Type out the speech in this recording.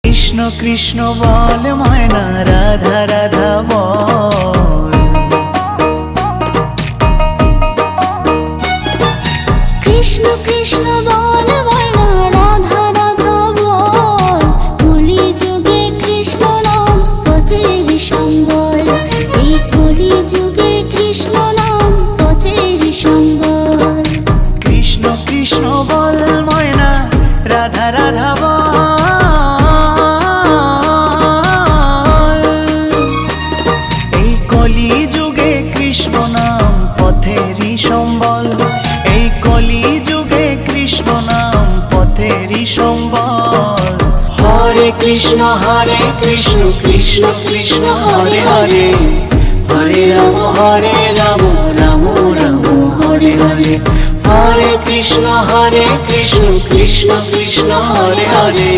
কৃষ্ণ কৃষ্ণ বল ময়না, রাধা রাধা বল। কৃষ্ণ কৃষ্ণ বল ময়না, রাধা রাধা বল। কলি যুগে কৃষ্ণ নাম পথের সম্বল, এই কলি যুগে কৃষ্ণ নাম পথের সম্বল। কৃষ্ণ কৃষ্ণ বল ময়না, রাধা রাধা বল। এই কলি যুগে কৃষ্ণ নাম পথেরই সম্বল, এই কলি যুগে কৃষ্ণ নাম পথেরই সম্বল। হরে কৃষ্ণ কৃষ্ণ কৃষ্ণ হরে হরে, হরে রাম রাম রাম হরে হরে। হরে কৃষ্ণ কৃষ্ণ কৃষ্ণ হরে হরে।